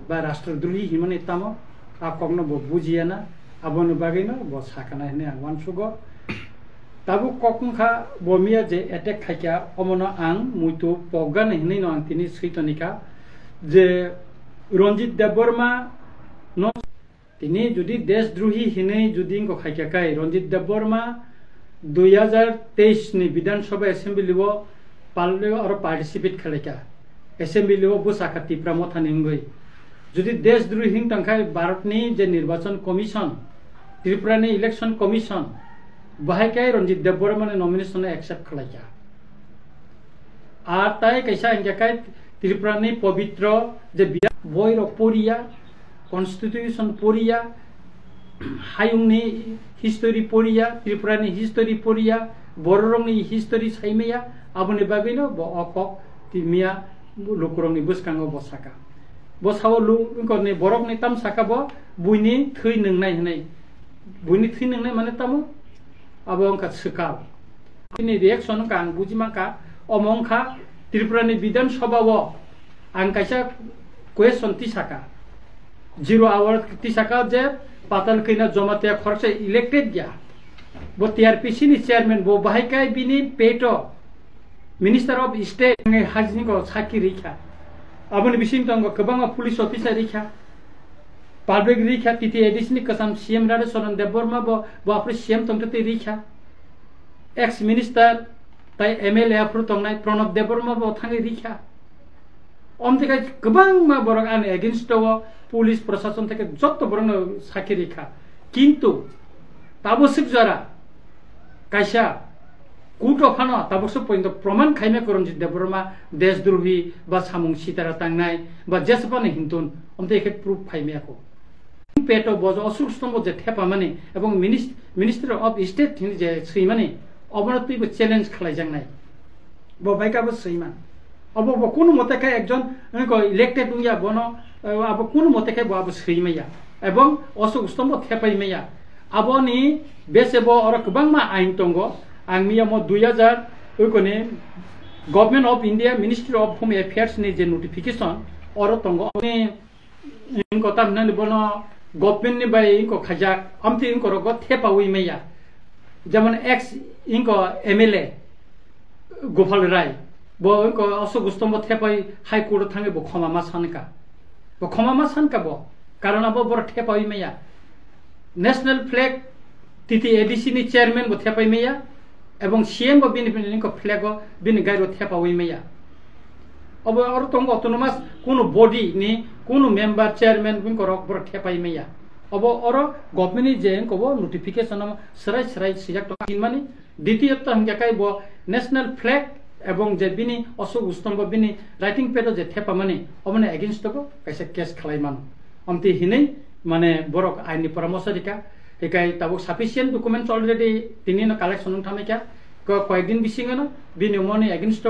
ba raष्ट्रद्रोही himani tamo akongno bo bujiana abon bagino bo sakana hene angwan sugo tabu kokungkha bo mia je attack khaikya omono ang muito pogan hene no ang tini sritonika je Ranjit Deborma no tini jodi desdrohi hine jodi ingko khaikya kai Ranjit Deborma 2023 ni Vidhan Sabha Assembly wo palle और participate khaleka assembly wo busaka tipra mothani ngoi jodi desdrohi hing tangkhai Bharat ni je निर्वाचन commission Tripura ni election commission bahai kai Ranjit Deborma ne nomination accept khaleka ar tai kaisa ingka kai Tripura ni पवित्र je boiro poria constitution poria hayung ni history poria Tripura ni history poria bororong ni history saimaya aboni bagino bo okok timia lukurong ni buskango bosaka bosawo lu ko ni borok ni tam saka bo buini thui nengnai hnai buini thui nengnai mane tamo abong ka sekal ini reaction ka ang bujima ka omongkha Tripura ni Vidhan Sabha wo ang kaisa question tisaka 0 hour tisaka je patal kina jamatia khorcha elected gya bo TRPC ni chairman bo bahai kai bini peto minister of state nge hajni ko saki rikha aboni bising tang kobanga police officer rikha public rikha titi edisni kasam CM rade Soran Deborma bo apre CM tang te rikha ex minister tai MLA apro tang nai Pranab Deborma bo thangi rikha omte kai kobang ma borok an against wo police प्रशासन থেকে যত বড় Psaki রেখা কিন্তু তাবসিক যারা কাইসা কুটো Fanon তাবসিক পর্যন্ত প্রমাণ Jaime Ranjit Deborma দেশদ্রোহী বা সামুং সিতারা তাংনাই বা জেসপানে হিন্তুন অমতে একে প্রুফ খাইমেকো পেটো বজ অসুখ স্তম্ভ যে থেপা মানে এবং মিনিস্টার অফ স্টেট যে সেই মানে অবনতিবো চ্যালেঞ্জ খালাই জাংনাই ব বাইকাবো সেইমান अब कुन मतेखाय एकजन इलेक्टेड उया बनो अब कुन मतेखाय अब सैमैया एवं अशोक स्तम्भ थेपाइमैया अब नि बेसेबो और गोबांमा आइन दंगो आं मिया म 2000 ओइकोने government of India ministry of home affairs नि जे नोटिफिकेशन और दंगो नि इनको तामनानि बनो गभर्नमेंट नि बाय इनको खजाक अमति इनको रगो थेपाउइमैया जेमन एक्स इनको MLA Gopal Rai bo ko Ashok Stombo thepai high court thange bo khomama sanka bo karon abo bor thepai meya national flag titi ADC ni chairman bo thepai meya ebong CM bo bin ko flag go bin gairo thepai meya abo or tong autonomous kono body ni kono member chairman bin ko rok bor thepai meya abo or government ni je ko bo notification sarai sijak to mani দ্বিতীয়ত hangakai bo national flag এবং যে বিনি অশোক স্তম্ভ বিনি writing paid যে থেপা মানে অমনে against को কাইসা case খালাইমান অমতি হিनै মানে বরক আইনি পরামর্শ দিকা একাই তাবো সাফিসিয়েন্ট ডকুমেন্টস অলরেডি তিনি ন কালেকশন থামেকা কয়েকদিন বিসিংনো বিনি মনে এগেইনস্ট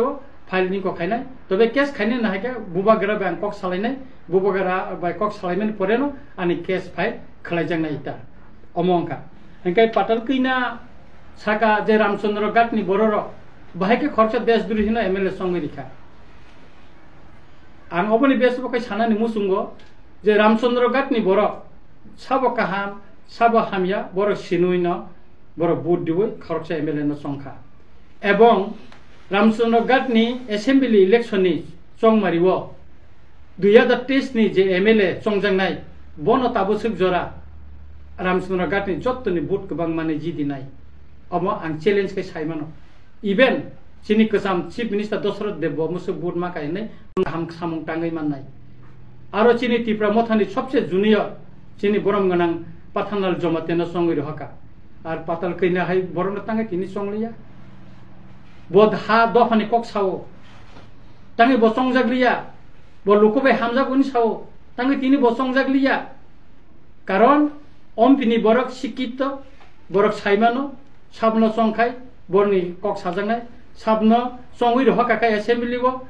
ফাইল নি ko খাইনাই তবে কেস খাইনে না হাইকা বুবাগরা ব্যাংকক সালাইনাই বুবাগরা বাইকক সালাইমেন পরেনো আনি কেস ফাইল খালাইজাংনাই ইতা অমংকা একাই পাটাল কইনা সাকা যে Ramchandra গাটনি বড়র bahai ke khorcha desdrohi no MLA songe rikha ang oboni besbo kai sanani musungo je Ramchandra Ghat ni borok sabo kaham sabo hamya borok sinui no borok bud diboi khorcha MLA no songkha ebong Ramchandra Ghat ni assembly election ni songmari wo 2023 ni je MLA songjangnai bono tabosik jora Ramchandra Ghat ni jottoni bud kobang mane jidinai omo ang challenge kai saimano even chini kasam chief minister Dosrat Debbo musu budma kaine ham samung tangai mannai aro chini Tripura mothani sobse junior chini borom ganang pathanal jomatena songri haka ar patal kaina hai borom tangai tini songliya bod ha dofani kok sawo tangai bosong jagriya bo lukobe hamja guni sawo tangai tini bosong jagriya karon ompini borok sikito borok saimano sabno songkai borni kok sajangnai sabno songui haka kai assembly bo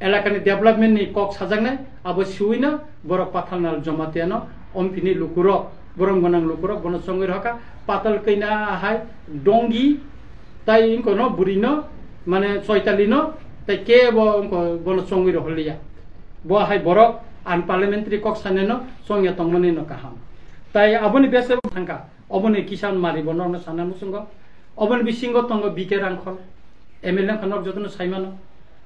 elakani development ni kok sajangnai abo suina borok pathanal jomateno ompini lukuro borom gonang lukuro bono songui haka patal kaina hai dongi tai inko no burino mane soitalino tai ke bo bono songui holiya hai borok unparliamentary kok saneno songya tongmani no kaham tai aboni bese thangka oboni kisan mari bono no sana musungo oboni bisingo tongo bike rangkhol MLA khanok jotono saimano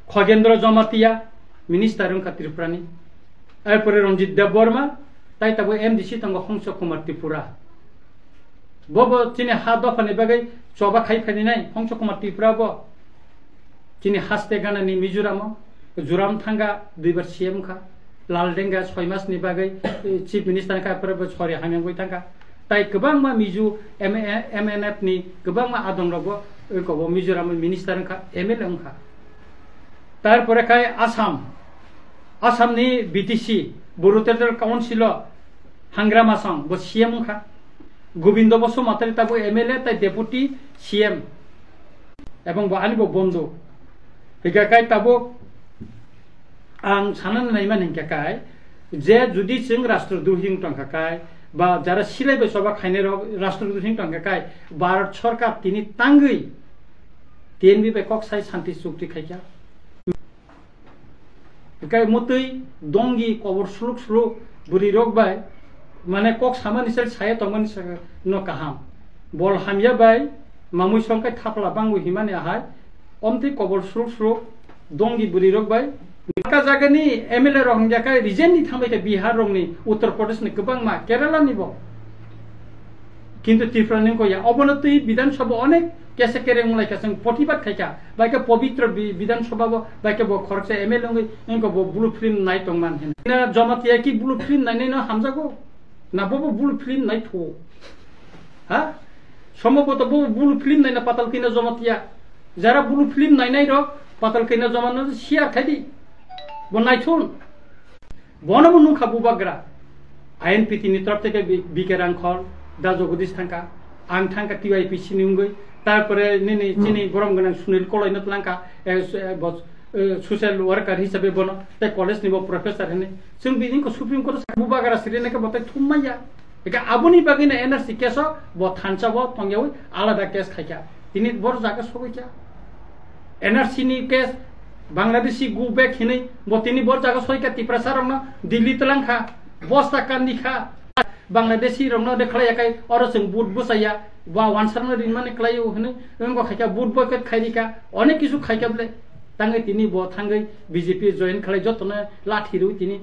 Khagendra Jamatia minister ong Tripurani erpore Ranjit Debbarma tai tabo MDC tongo Hongso Kumar Tripura bobo chini hado phane bagai choba khai phani nai Hongso Kumar Tripura bo chini haste gana ni Mizoram Juram thanga 2 bar CM kha Laldenga 6 mas ni bagai chief minister ka perbe chori hameng goi thanga tai gobang ma Mizu MNF ni gobang ma adong robo ko Mizoram minister kha MLA kha তারপরে খায় আসামনি BTC বড়ুতের council হাংগ্রাম Assam বো CM খা গোবিন্দ বসুমতারি তাবো MLA তাই deputy CM এবং আনিব বন্ধু হিগাকাই তাবো আং সানান নাইমান হিংকাকাই যে যদি जों রাষ্ট্রদ্রোহী টংকাকাই বা যারা সিলাইবে সবা খাইনে রাষ্ট্রদ্রোহী টংকাকাই ভারত সরকার তিনি তাঙ্গই টিএনবি বে কক্সাই শান্তি চুক্তি খাইকা Kai mutui dongi kobor sluk buri rok bai mane kok samani sel saya tomani no kaham bol hamya bai mamui songkai thapla bangu himani ahai omti kobor sluk dongi buri rok bai ka jagani MLA rok jakai region ni thambai ke Bihar rok ni Uttar Pradesh ni gobang ma Kerala ni bo kintu Tripura ni ko ya obonotui Bidhan Sabha onek कैसे करे मुलाई कैसे प्रतिबाद खाइका बाइके पवित्र विधानसभा बो बाइके बो खरचे MLA ngui इनको बो ब्लू फिल्म नाइ तंगमान हेन ना जमातिया की ब्लू फिल्म नाइ न हामजागो ना बो ब्लू फिल्म नाइ थो हा সম্ভবত বো ব্লু ফিল্ম নাइ ना पातल किना जमातिया যারা ব্লু ফিল্ম नाइ रो पातल किना जमानो शेयर खाइदि बो नाइ थुन বনম নুখা বুবাগ্রা आईएनपीटी नि तरफ থেকে বিকে রাংখল দা জগদীশ থাঙ্কা आं थांका टीआईपीसी नि ngui তারপরে নিনি চিনি গরম গনা সুনীল কলাইনত লাঙ্কা সোশ্যাল ওয়ার্কার হিসাবে বনো তাই কলেজ নিব প্রফেসর হেনে जों बिदिनखौ सुप्रिम कोर्ट बुबागारा सिरिनेके बते थुममाया एका आबुनि बागिना एनआरसी केस ब थानचाबो तंगेउ आलादा केस खाइका तिनि बर जागा सगैका एनआरसी नि केस बांग्लादेशी गु बेक हिनै ब तिनि बर जागा सगैका तिप्रासारंग दिल्ली तलांखा बस्ता कान्दिखा बांग्लादेशी रंग देखलायाkai अरो जों बुट बुसाया বা ওয়ানসারন রিমানে ক্লাইও হনে এমন খাইকা বুট বয়কট খাইরিকা অনেক কিছু খাইকাবলে তাঙ্গে তিনি ব থাঙ্গে বিজেপি জয়েন খালাই যতনে লাঠিরু তিনি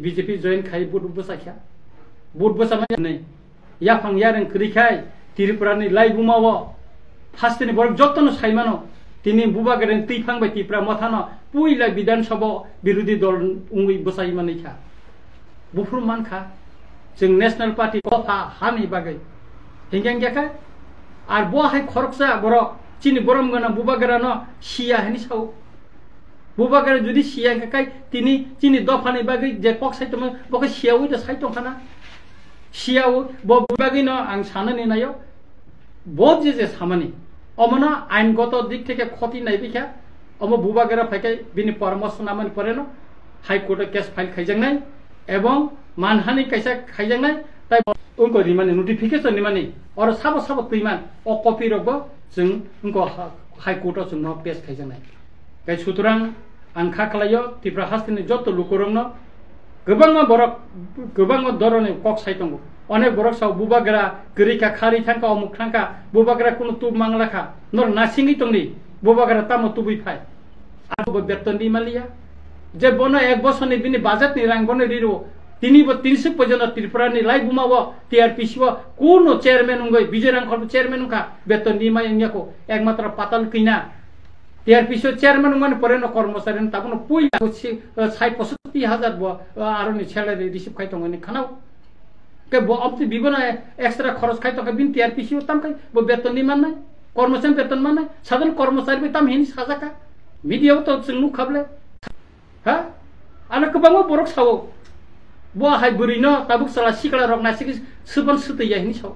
বিজেপি জয়েন খাই বুট বসাখিয়া বুট বসামা নাই ইয়া ফাং ইয়ারেন ক্রিখাই ত্রিপুরানি লাই বুমাও ফাস্টনি বরক যতনে সাইমানো তিনি বুবাগেরেন ত্রিফাং বাই ত্রিপুরা মথানো পুইলা বিধানসভা বিরোধী দল উঙ্গি বসাই মানিখা বুফুর মানখা जों नेशनल पार्टी कफा हानि बागै हिंगां गेखा আর বহাই খরকসা বড় চিনি গরম গনা বুবাগেরা ন সিয়া হেনি সাও বুবাগেরা যদি সিয়া কাকাই তিনি চিনি দফানি বাগৈ যে কক সাইতম বকে সিয়াও দে সাইতম খানা সিয়াও ব বুবাগি ন আং সানানি নাयो বহুত যে সামানি অমনা আইনগত দিক থেকে ক্ষতি নাই বিখা অম বুবাগেরা ফাইকাই বিনি পরামর্শ নামানি পরে ন হাইকোর্টে কেস ফাইল খাইজাংনাই এবং মানহানি কাইসা খাইজাংনাই তাই उनको रिमाने नोटिफिकेशन रिमाने और साबो तुइमान अ कपि रगबो जों उनको हाई कोर्ट जों न पेश खाइजानाय गाय सुतरां आं खाखलायो त्रिपुरा हास्तिनि जत लुकरंनो गोबां दरने कक साइतंगो अनेक बरक साव बुबागरा गरिका खारि थांका अमुक थांका बुबागरा कुनु तु मांगलाखा नर नासिंगि तंनि बुबागरा तामो तुबि फाय आरो बेतन दिमालिया जे बनो एक बसरनि बिनि बाजेटनि रां बनो रिरो তিনি 300 পর্যন্ত ত্রিপুরানি লাই বুমাবো টিআরপিসি কোন চেয়ারম্যান উঙ্গই বিজয় রাংখল চেয়ারম্যান উঙ্কা বেতন নিমাই ইংয়াকো একমাত্র পাতাল কিনা টিআরপিসি চেয়ারম্যান মানে পরে ন কর্মচারী তাবনো পুই 60-65,000 আরনি স্যালারি রিসিভ খাইতংনি খানাও কে ব অপতি বিবনা এক্সট্রা খরচ খাইতকে বিন টিআরপিসি তাম খাই ব বেতন নিমান নাই কর্মচারী বেতন মান নাই সাধারণ কর্মচারী তাম হিনি সাজাকা ভিডিও তো जों খাবলে হ্যাঁ আনা কবাং বরক Sao bo hai burino tabuk sala sikala rok nasiki suban sutya hini saw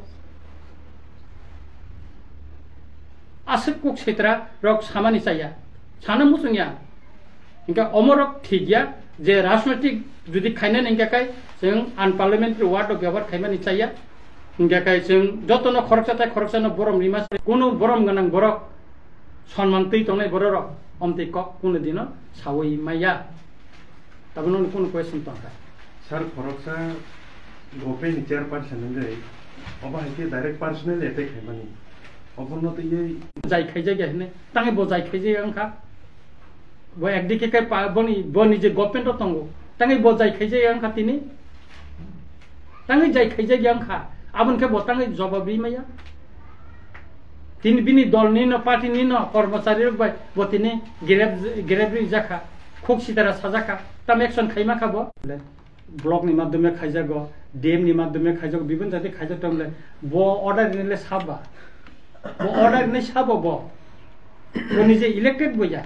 asik kuk setra rok samani saya sana musungya inka omorok thigya je rajnaitik jodi khaina ningka kai जों unparliamentary word ব্যবহার খাইমানি চাইয়া inka kai जों jotono khoroksa borom rimas kono borom ganang borok সম্মান tui tongnai borok omtei kok kono dino sawoi maya তারপরে কোনো question তো আমরা Sir, Koroksa, Gopen chairperson in the Oba direct personal attack money. Open not a যাই খাই যাই গেছে তাঙ্গে বজাই খাই যাই আংখা ব একদিকে কে বনি বনি যে গভর্নমেন্ট তঙ্গ তাঙ্গে বজাই খাই যাই আংখা তিনি তাঙ্গে যাই খাই যাই আংখা আবনকে বতাঙ্গে জবাবই মাইয়া তিনি বিনি দল নিন পার্টি নিন কর্মচারী বাই বতিনি গ্রেবরি জাখা খুব সিতারা সাজাখা তাম একশন খাইমা খাবো ব্লক নি মাধ্যমে খাইজাগ ডিএম নি মাধ্যমে খাইজাগ বিভিন্ন জাতি খাইজাগ তামলে ব অর্ডার নিলে সাবা ব অর্ডার নি সাবা ব নিজে ইলেক্টেড বইয়া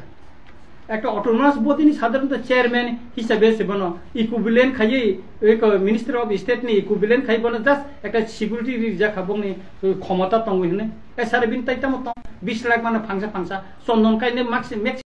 একটা অটোনমাস বদিনি সাধারণত চেয়ারম্যান হিসাবে সেবনো ইকুইভ্যালেন্ট খাইয়ে মিনিস্টার অফ স্টেট নি ইকুইভ্যালেন্ট খাইবনো জাস্ট একটা সিকিউরিটি রিজা খাবংনি ক্ষমতা তঙ্গ হিনে এ সারে বিন তাইতা মত 20 লাখ মানে ফাংসা চন্দন কাইনে ম্যাক্সিমাম